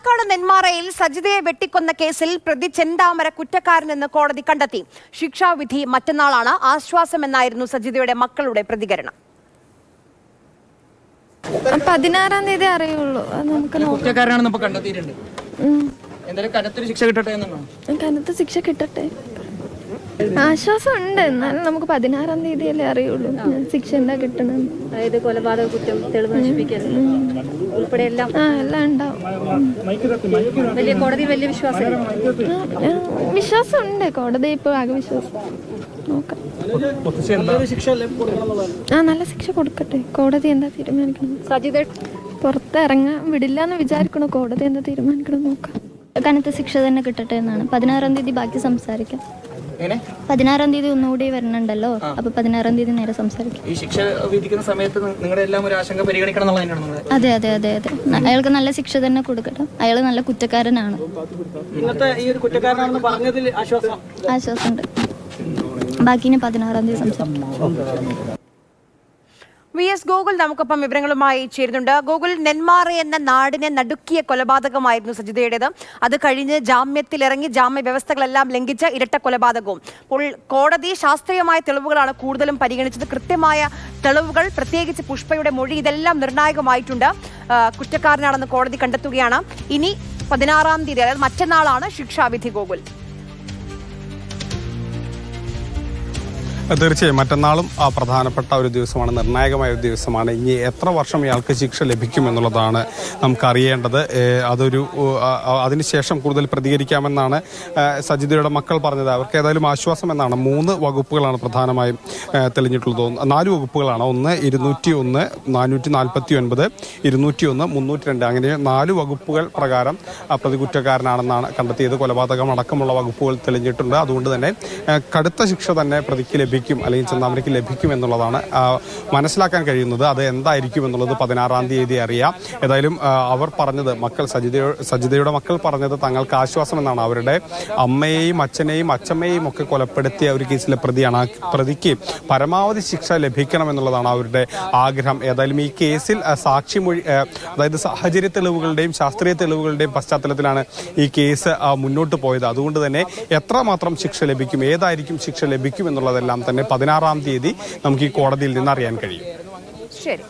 പാലക്കാട് നെന്മാറയിൽ സജിതയെ വെട്ടിക്കൊന്ന കേസിൽ പ്രതി ചെന്താമര കുറ്റക്കാരനെന്ന് കോടതി കണ്ടെത്തി. ശിക്ഷാവിധി മറ്റന്നാളാണ്. ആശ്വാസമെന്നായിരുന്നു സജിതയുടെ മക്കളുടെ പ്രതികരണം. 16-ാം തീയതി അറിയുള്ളൂ. കനത്ത ശിക്ഷ കിട്ടട്ടെ. ആശ്വാസം ഉണ്ട്. എന്നാലും നമുക്ക് 16-ാം തീയതിയല്ലേ അറിയുള്ളൂ ശിക്ഷ എന്താ കിട്ടണം. അതായത് കൊലപാതക കുറ്റം, തെളിവ് നശിപ്പിക്കൽ ഉൾപ്പെടെ എല്ലാം ഉണ്ടാവും. കോടതി വലിയ വിശ്വാസം ഉണ്ട്. കോടതി ഇപ്പൊ ആകെ വിശ്വാസം. നോക്കാം. നല്ല ശിക്ഷ കൊടുക്കട്ടെ. കോടതി എന്താ തീരുമാനിക്കണം. സജിത പുറത്തിറങ്ങാൻ വിടില്ല എന്ന് വിചാരിക്കണോ? കോടതി എന്താ തീരുമാനിക്കണം നോക്കാം. കനത്ത ശിക്ഷ തന്നെ കിട്ടട്ടെ എന്നാണ്. 16-ാം തീയതി ബാക്കി സംസാരിക്കാം. 16-ാം തീയതി ഒന്നുകൂടി വരണുണ്ടല്ലോ. അപ്പൊ 16-ാം തീയതി നേരെ സംസാരിക്കാം. ഈ ശിക്ഷ വിധിക്കുന്ന സമയത്ത് നിങ്ങളുടെ എല്ലാം ഒരു ആശങ്ക പരിഗണിക്കണം എന്നുള്ളതാണ്. അതെ അതെ അതെ അതെ അയാൾക്ക് നല്ല ശിക്ഷ തന്നെ കൊടുക്കട്ടെ. അയാൾ നല്ല കുറ്റക്കാരനാണ്. ആശ്വാസമുണ്ട്. ബാക്കിന് 16-ാം തീയതി സംസാരിക്കാം. VS ഗോകുൽ നമുക്കൊപ്പം വിവരങ്ങളുമായി ചേരുന്നുണ്ട്. ഗോകുൽ, നെന്മാറ എന്ന നാടിനെ നടുക്കിയ കൊലപാതകമായിരുന്നു സജിതയുടേത്. അത് കഴിഞ്ഞ് ജാമ്യത്തിലിറങ്ങി ജാമ്യ വ്യവസ്ഥകളെല്ലാം ലംഘിച്ച ഇരട്ട കൊലപാതകവും. അപ്പോൾ കോടതി ശാസ്ത്രീയമായ തെളിവുകളാണ് കൂടുതലും പരിഗണിച്ചത്. കൃത്യമായ തെളിവുകൾ, പ്രത്യേകിച്ച് പുഷ്പയുടെ മൊഴി, ഇതെല്ലാം നിർണായകമായിട്ടുണ്ട്. കുറ്റക്കാരനാണെന്ന് കോടതി കണ്ടെത്തുകയാണ്. ഇനി 16-ാം തീയതി, അതായത് മറ്റന്നാളാണ് ശിക്ഷാവിധി. ഗോകുൽ, തീർച്ചയായും മറ്റന്നാളും പ്രധാനപ്പെട്ട ഒരു ദിവസമാണ്, നിർണായകമായ ഒരു ദിവസമാണ്. ഇനി എത്ര വർഷം ഇയാൾക്ക് ശിക്ഷ ലഭിക്കും എന്നുള്ളതാണ് നമുക്കറിയേണ്ടത്. അതിനുശേഷം കൂടുതൽ പ്രതികരിക്കാമെന്നാണ് സജിതയുടെ മക്കൾ പറഞ്ഞത്. അവർക്ക് ഏതായാലും ആശ്വാസം എന്നാണ്. 3 വകുപ്പുകളാണ് പ്രധാനമായും തെളിഞ്ഞിട്ടുള്ളത്. 4 വകുപ്പുകളാണ്. ഒന്ന് 201, 449, 201, 302 അങ്ങനെ 4 വകുപ്പുകൾ പ്രകാരം പ്രതി കുറ്റക്കാരനാണെന്നാണ് കണ്ടെത്തിയത്. കൊലപാതകം അടക്കമുള്ള വകുപ്പുകൾ തെളിഞ്ഞിട്ടുണ്ട്. അതുകൊണ്ട് തന്നെ കടുത്ത ശിക്ഷ തന്നെ പ്രതിക്ക് ലഭിക്കും, അല്ലെങ്കിൽ ചെന്താമരയ്ക്ക് ലഭിക്കും എന്നുള്ളതാണ് മനസ്സിലാക്കാൻ കഴിയുന്നത്. അത് എന്തായിരിക്കും എന്നുള്ളത് 16-ാം തീയതി അറിയാം. ഏതായാലും അവർ പറഞ്ഞത്, സജിതയുടെ മക്കൾ പറഞ്ഞത് തങ്ങൾക്ക് ആശ്വാസം എന്നാണ്. അവരുടെ അമ്മയെയും അച്ഛനെയും അച്ഛമ്മയെയും ഒക്കെ കൊലപ്പെടുത്തിയ ഒരു കേസിലെ പ്രതിയാണ്. ആ പ്രതിക്ക് പരമാവധി ശിക്ഷ ലഭിക്കണം എന്നുള്ളതാണ് അവരുടെ ആഗ്രഹം. ഏതായാലും ഈ കേസിൽ സാക്ഷിമൊഴി, അതായത് സാഹചര്യ തെളിവുകളുടെയും ശാസ്ത്രീയ തെളിവുകളുടെയും പശ്ചാത്തലത്തിലാണ് ഈ കേസ് മുന്നോട്ട് പോയത്. അതുകൊണ്ട് തന്നെ എത്രമാത്രം ശിക്ഷ ലഭിക്കും, ഏതായിരിക്കും ശിക്ഷ ലഭിക്കും എന്നുള്ളതെല്ലാം തന്നെ 16-ാം തീയതി നമുക്ക് ഈ കോടതിയിൽ നിന്ന് അറിയാൻ കഴിയും. ശരി.